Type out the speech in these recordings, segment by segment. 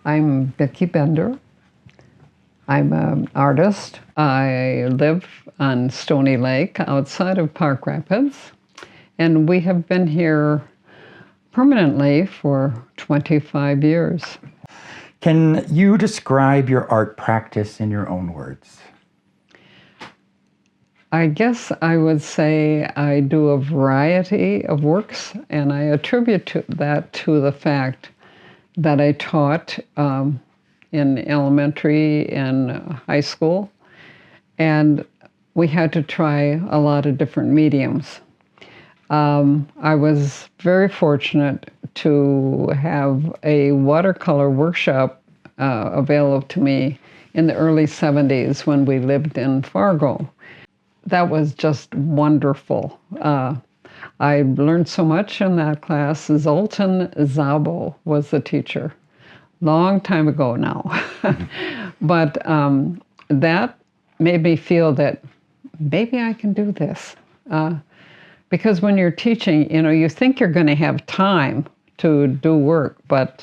I'm Bickey Bender. I'm an artist. I live on Stony Lake outside of Park Rapids, and we have been here permanently for 25 years. Can you describe your art practice in your own words? I guess I would say I do a variety of works, and I attribute that to the fact that I taught in elementary and high school, and we had to try a lot of different mediums. I was very fortunate to have a watercolor workshop available to me in the early 70s when we lived in Fargo. That was just wonderful. I learned so much in that class. Zoltan Szabo was the teacher, long time ago now. But that made me feel that maybe I can do this. Because when you're teaching, you think you're going to have time to do work, but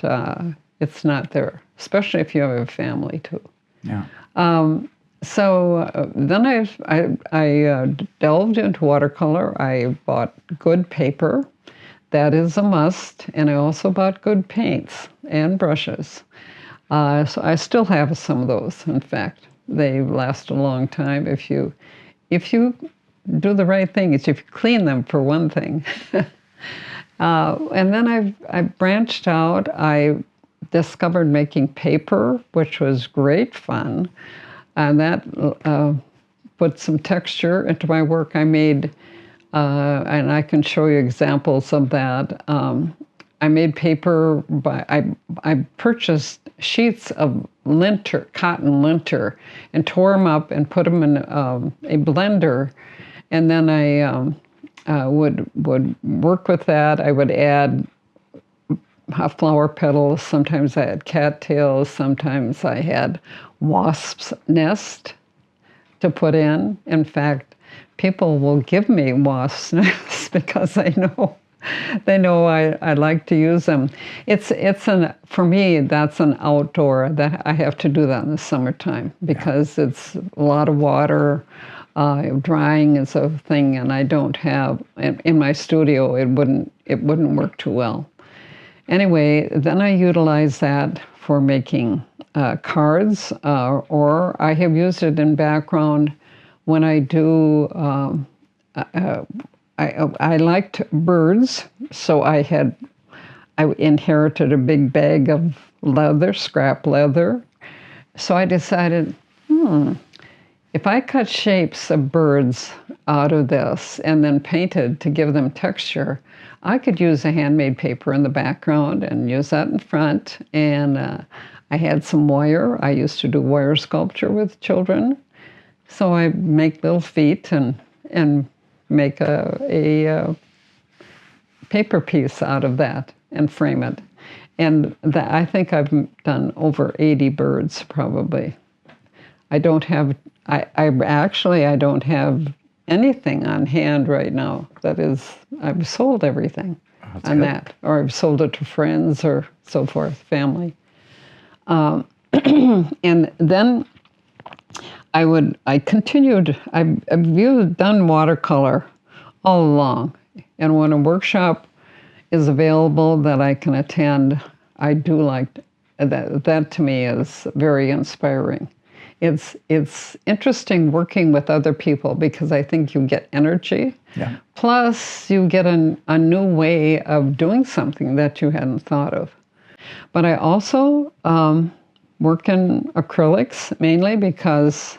it's not there, especially if you have a family too. Yeah. So then I delved into watercolor. I bought good paper. That is a must. And I also bought good paints and brushes. So I still have some of those. In fact, they last a long time if you do the right thing. If you clean them, for one thing. And then I branched out. I discovered making paper, which was great fun. And that put some texture into my work. I made, and I can show you examples of that. I made paper I purchased sheets of linter, cotton linter, and tore them up and put them in a blender. And then I would work with that. I would add flower petals. Sometimes I had cattails. Sometimes I had wasp's nest to put in. In fact, people will give me wasp's nests because they know I like to use them. For me, that's an outdoor that I have to do that in the summertime because it's a lot of water. Drying is a thing, and I don't have in my studio. It wouldn't work too well. Anyway, then I utilize that for making cards, or I have used it in background when I do. I liked birds, so I inherited a big bag of leather, scrap leather. So I decided, if I cut shapes of birds out of this and then painted to give them texture, I could use a handmade paper in the background and use that in front. And I had some wire. I used to do wire sculpture with children. So I make little feet and make a paper piece out of that and frame it. And I think I've done over 80 birds probably. I don't have anything on hand right now. That is, I've sold everything on that, or I've sold it to friends or so forth, family. And then I continued. I've done watercolor all along, and when a workshop is available that I can attend, I do like that. That to me is very inspiring. It's interesting working with other people because I think you get energy. Yeah. Plus, you get a new way of doing something that you hadn't thought of. But I also work in acrylics mainly because,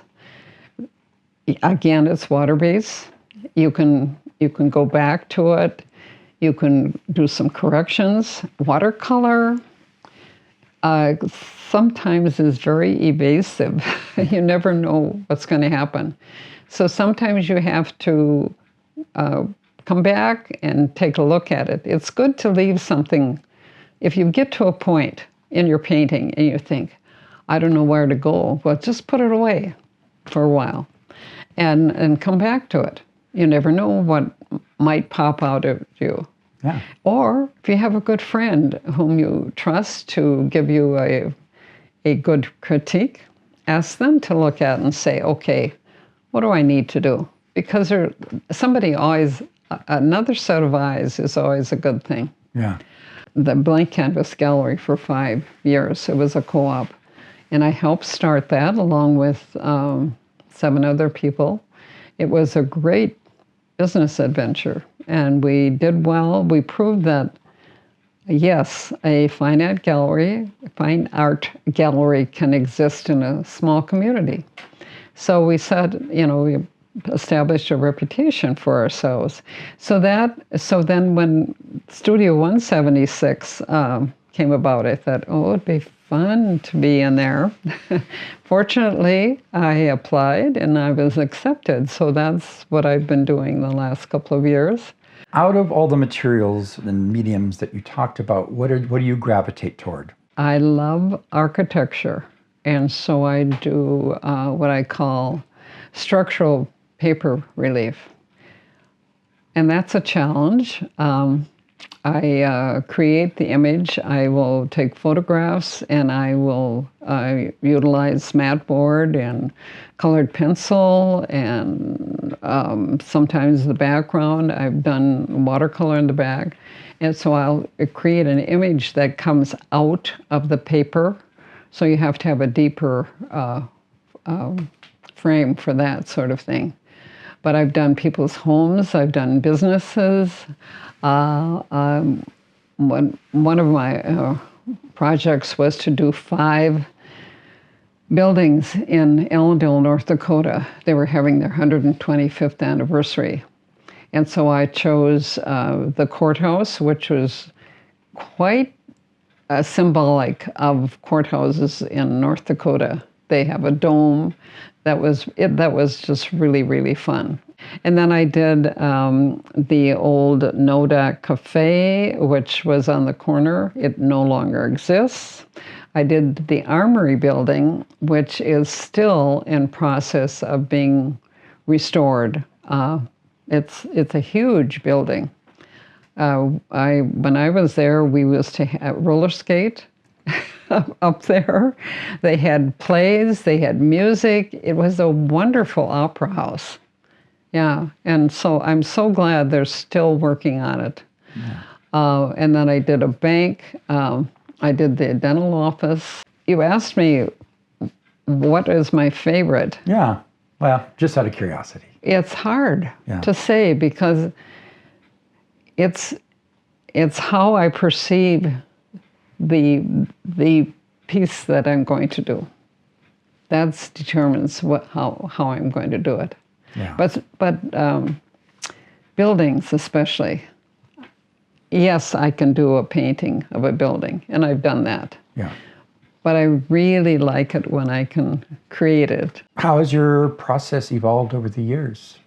again, it's water-based. You can go back to it. You can do some corrections. Watercolor sometimes is very evasive. You never know what's going to happen. So sometimes you have to come back and take a look at it. It's good to leave something. If you get to a point in your painting and you think, I don't know where to go, well, just put it away for a while and come back to it. You never know what might pop out at you. Yeah. Or if you have a good friend whom you trust to give you a good critique, ask them to look at and say, okay, what do I need to do? Because another set of eyes is always a good thing. Yeah. The Blank Canvas Gallery for 5 years, it was a co-op. And I helped start that along with 7 other people. It was a great business adventure, and we did well. We proved that, yes, a fine art gallery can exist in a small community. So we said, we established a reputation for ourselves. So then when Studio 176 came about, I thought, it'd be fun to be in there. Fortunately, I applied and I was accepted. So that's what I've been doing the last couple of years. Out of all the materials and mediums that you talked about, what do you gravitate toward? I love architecture. And so I do what I call structural paper relief. And that's a challenge. I create the image. I will take photographs, and I will utilize mat board and colored pencil, and sometimes the background. I've done watercolor in the back. And so I'll create an image that comes out of the paper. So you have to have a deeper frame for that sort of thing. But I've done people's homes, I've done businesses. One of my projects was to do 5 buildings in Ellenville, North Dakota. They were having their 125th anniversary. And so I chose the courthouse, which was quite symbolic of courthouses in North Dakota. They have a dome. That was just really, really fun. And then I did the old Noda Cafe, which was on the corner. It no longer exists. I did the Armory building, which is still in process of being restored. It's a huge building. When I was there, we used to roller skate up there. They had plays, they had music. It was a wonderful opera house. Yeah, and so I'm so glad they're still working on it. Yeah. And then I did a bank. I did the dental office. You asked me what is my favorite. Yeah, well, just out of curiosity. It's hard to say because it's how I perceive the piece that I'm going to do. That determines how I'm going to do it. Yeah. But buildings especially. Yes, I can do a painting of a building, and I've done that. Yeah. But I really like it when I can create it. How has your process evolved over the years?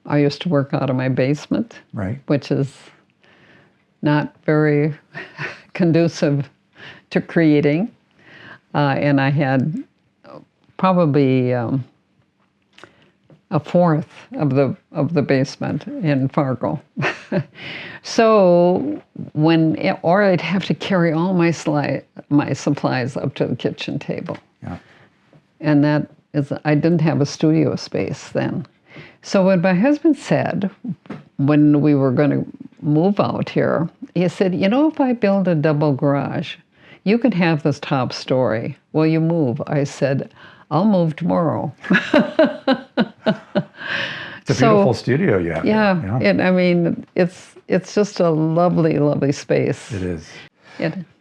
I used to work out of my basement, right, which is not very conducive to creating. And I had probably a fourth of the basement in Fargo. So or I'd have to carry all my supplies up to the kitchen table. Yeah. And I didn't have a studio space then. So when my husband said, when we were going to move out here, he said, if I build a double garage, you can have this top story. Will you move? I said, I'll move tomorrow. It's a beautiful studio you have. Yeah. It's just a lovely, lovely space. It is.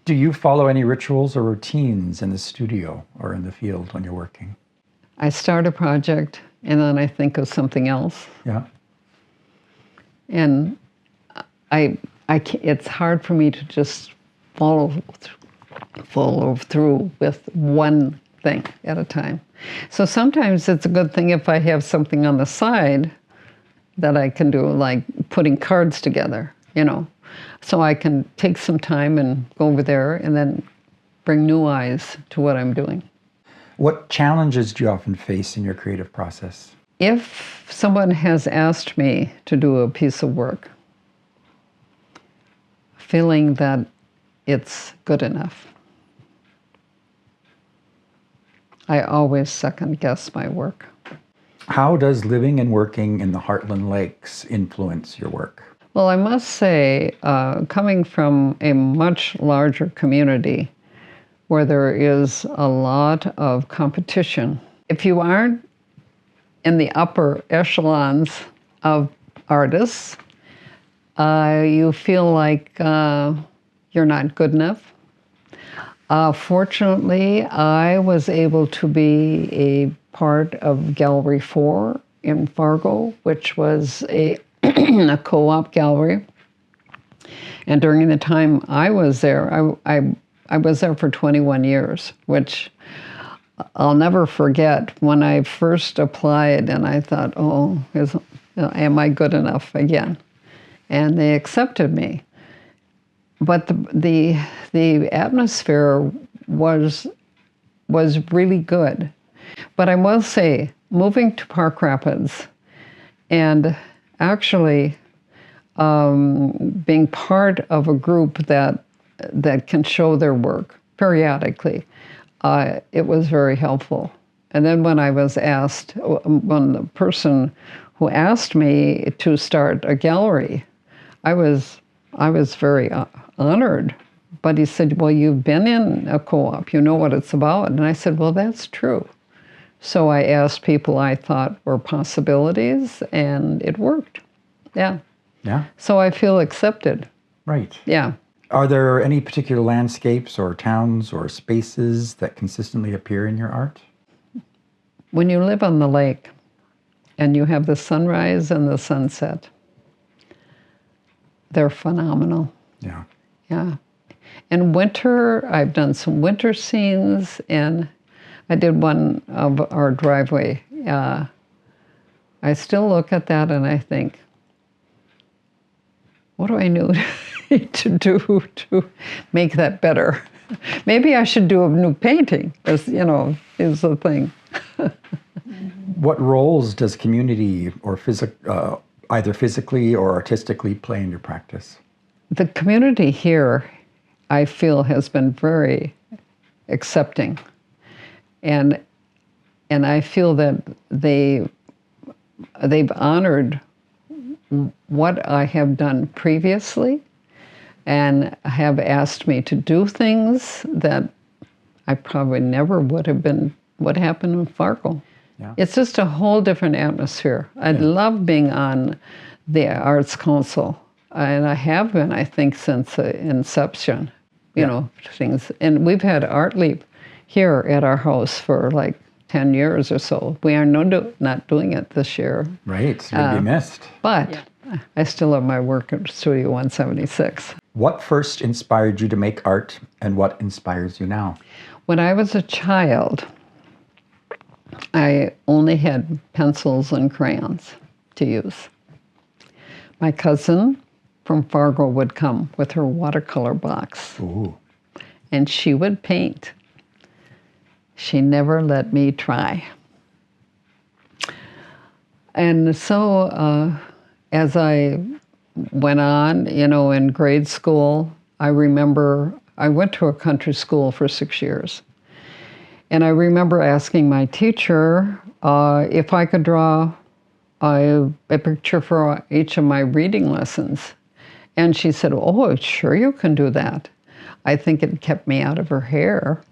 Do you follow any rituals or routines in the studio or in the field when you're working? I start a project and then I think of something else. Yeah. And it's hard for me to just follow through with one thing at a time. So sometimes it's a good thing if I have something on the side that I can do, like putting cards together, So I can take some time and go over there and then bring new eyes to what I'm doing. What challenges do you often face in your creative process? If someone has asked me to do a piece of work, feeling that it's good enough. I always second guess my work. How does living and working in the Heartland Lakes influence your work? Well, I must say, coming from a much larger community where there is a lot of competition, if you aren't in the upper echelons of artists, you feel like you're not good enough. Fortunately, I was able to be a part of Gallery 4 in Fargo, which was a, a co-op gallery. And during the time I was there, I was there for 21 years, which I'll never forget when I first applied and I thought, oh, am I good enough again? And they accepted me. But the atmosphere was really good. But I must say, moving to Park Rapids and actually being part of a group that can show their work periodically, it was very helpful. And then when I was asked, when the person who asked me to start a gallery, I was very honored. But he said, well, you've been in a co-op, you know what it's about. And I said, well, that's true. So I asked people I thought were possibilities, and it worked. Yeah. Yeah. So I feel accepted. Right. Yeah. Are there any particular landscapes or towns or spaces that consistently appear in your art? When you live on the lake and you have the sunrise and the sunset, they're phenomenal. Yeah. Yeah. In winter, I've done some winter scenes, and I did one of our driveway. I still look at that and I think, what do I need to do to make that better? Maybe I should do a new painting, is the thing. What roles does community or either physically or artistically play in your practice? The community here, I feel, has been very accepting. And I feel that they've honored what I have done previously and have asked me to do things that I probably never would have been what happened in Fargo. Yeah. It's just a whole different atmosphere. I love being on the Arts Council, and I have been, I think, since inception, things. And we've had Art Leap here at our house for like 10 years or so. We are not doing it this year. Right, you'd be missed. But I still have my work at Studio 176. What first inspired you to make art, and what inspires you now? When I was a child, I only had pencils and crayons to use. My cousin from Fargo would come with her watercolor box. Ooh. And she would paint. She never let me try. And so as I went on, in grade school, I remember I went to a country school for 6 years. And I remember asking my teacher if I could draw a picture for each of my reading lessons. And she said, oh, sure you can do that. I think it kept me out of her hair,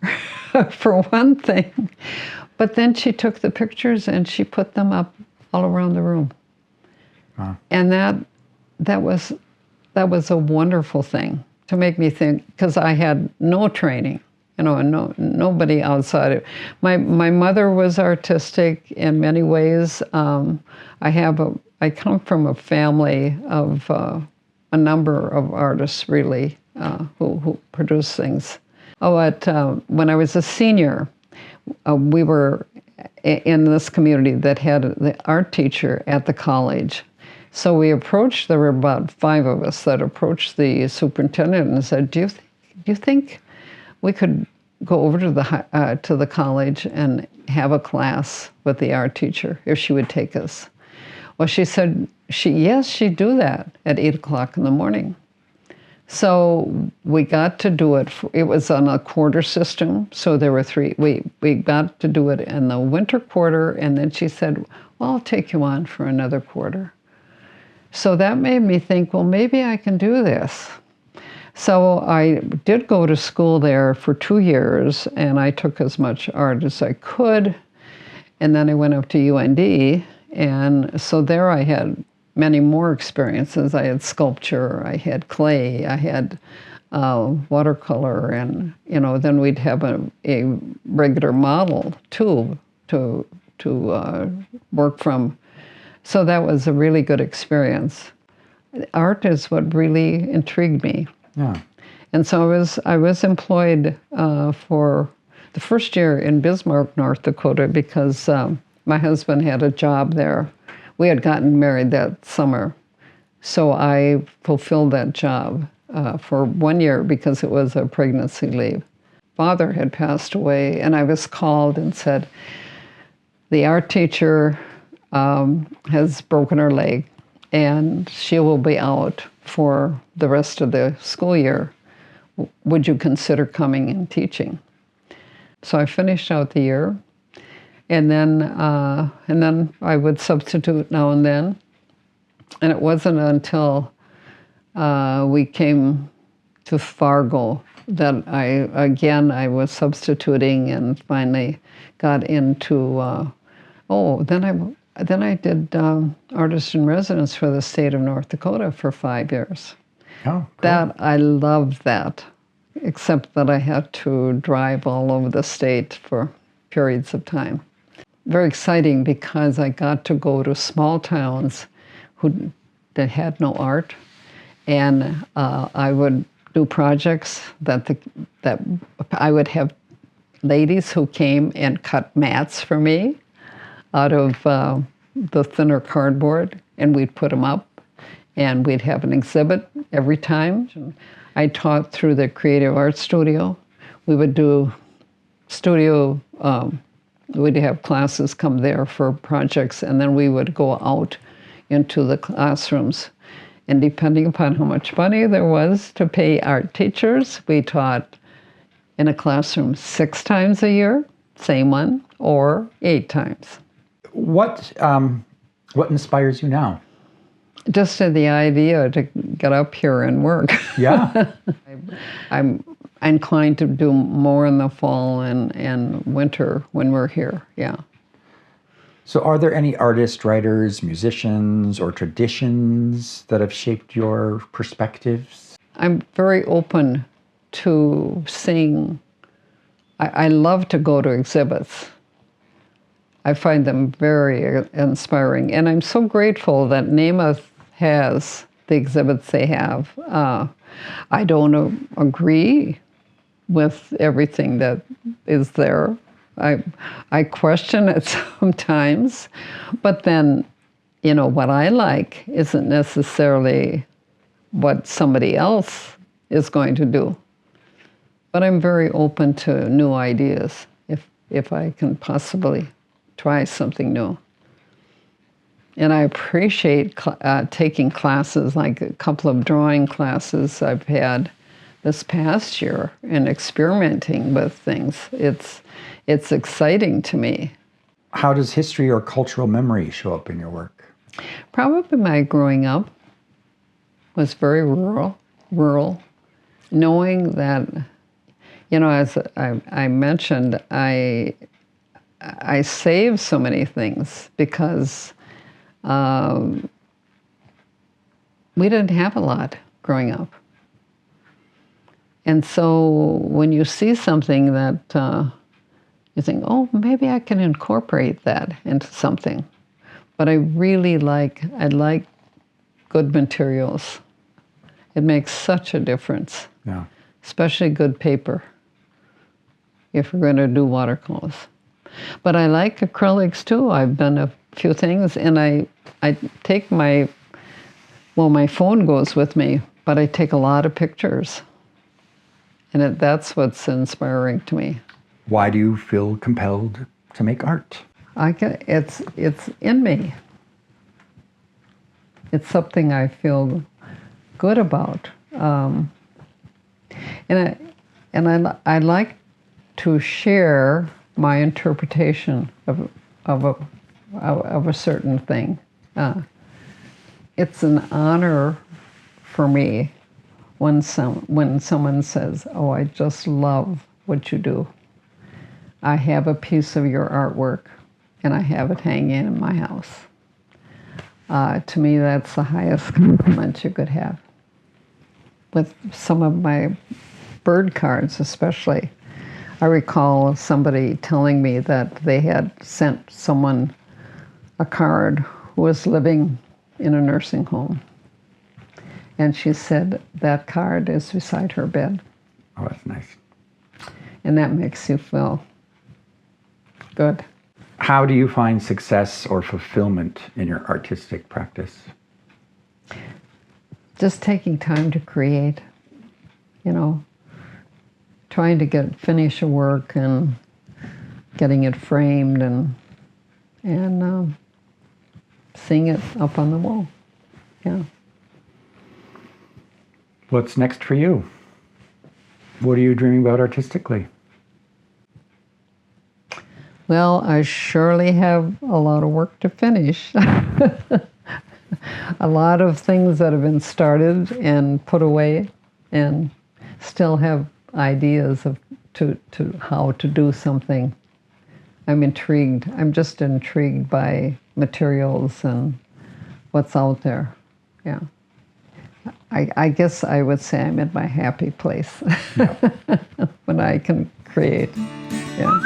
for one thing. But then she took the pictures and she put them up all around the room. Wow. And that was a wonderful thing to make me think, because I had no training, nobody outside it. My mother was artistic in many ways. I come from a family of a number of artists, really, who produce things. When I was a senior, we were in this community that had the art teacher at the college. So we approached, there were about 5 of us that approached the superintendent and said, do you think we could go over to the college and have a class with the art teacher if she would take us? Well, she said, yes, she'd do that at 8 o'clock in the morning. So we got to do it. It was on a quarter system, so there were three. We got to do it in the winter quarter, and then she said, "Well, I'll take you on for another quarter." So that made me think, well, maybe I can do this. So I did go to school there for 2 years, and I took as much art as I could. And then I went up to UND, and so there I had many more experiences. I had sculpture, I had clay, I had watercolor, and then we'd have a regular model too to work from. So that was a really good experience. Art is what really intrigued me. Yeah. And so I was employed for the first year in Bismarck, North Dakota, because my husband had a job there. We had gotten married that summer. So I fulfilled that job for 1 year because it was a pregnancy leave. Father had passed away, and I was called and said, the art teacher has broken her leg, and she will be out for the rest of the school year. Would you consider coming and teaching? So I finished out the year, and then I would substitute now and then. And it wasn't until we came to Fargo that I was substituting and finally got into. Then I did artist in residence for the state of North Dakota for 5 years. Oh, cool. That I loved that, except that I had to drive all over the state for periods of time. Very exciting because I got to go to small towns that had no art, and I would do projects that I would have ladies who came and cut mats for me out of the thinner cardboard, and we'd put them up, and we'd have an exhibit every time. I taught through the Creative Arts Studio. We would do studio, we'd have classes come there for projects, and then we would go out into the classrooms. And depending upon how much money there was to pay art teachers, we taught in a classroom 6 times a year, same one, or 8 times. What inspires you now? Just the idea to get up here and work. Yeah. I'm inclined to do more in the fall and winter when we're here, yeah. So are there any artists, writers, musicians, or traditions that have shaped your perspectives? I'm very open to seeing. I love to go to exhibits. I find them very inspiring. And I'm so grateful that Namath has the exhibits they have. I don't agree with everything that is there. I question it sometimes, but then, what I like isn't necessarily what somebody else is going to do. But I'm very open to new ideas if I can possibly try something new. And I appreciate taking classes, like a couple of drawing classes I've had this past year, and experimenting with things. It's exciting to me. How does history or cultural memory show up in your work? Probably my growing up was very rural, knowing that, as I mentioned, I saved so many things because we didn't have a lot growing up. And so when you see something that you think, oh, maybe I can incorporate that into something. But I like good materials. It makes such a difference. Yeah. Especially good paper, if we're going to do watercolors. But I like acrylics too. I've done a few things, and I take my phone goes with me, but I take a lot of pictures. And that's what's inspiring to me. Why do you feel compelled to make art? It's in me. It's something I feel good about. And I like to share my interpretation of a certain thing. It's an honor for me when someone says, "Oh, I just love what you do. I have a piece of your artwork, and I have it hanging in my house." To me, that's the highest compliment you could have. With some of my bird cards, especially, I recall somebody telling me that they had sent someone a card who was living in a nursing home. And she said that card is beside her bed. Oh, that's nice. And that makes you feel good. How do you find success or fulfillment in your artistic practice? Just taking time to create, trying to finish a work and getting it framed and seeing it up on the wall. Yeah. What's next for you? What are you dreaming about artistically? Well, I surely have a lot of work to finish. A lot of things that have been started and put away, and still have ideas to how to do something. I'm intrigued. I'm just intrigued by materials and what's out there. Yeah. I guess I would say I'm in my happy place when I can create. Yeah.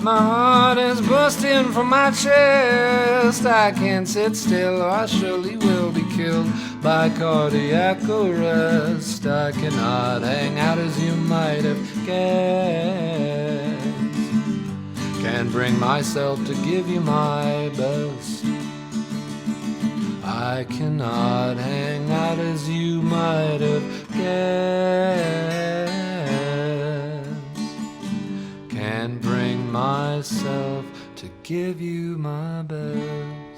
My heart is bursting from my chest. I can't sit still or I surely will be killed by cardiac arrest. I cannot hang out as you might have guessed. Can't bring myself to give you my best. I cannot hang out as you might have guessed. Can't bring myself to give you my best.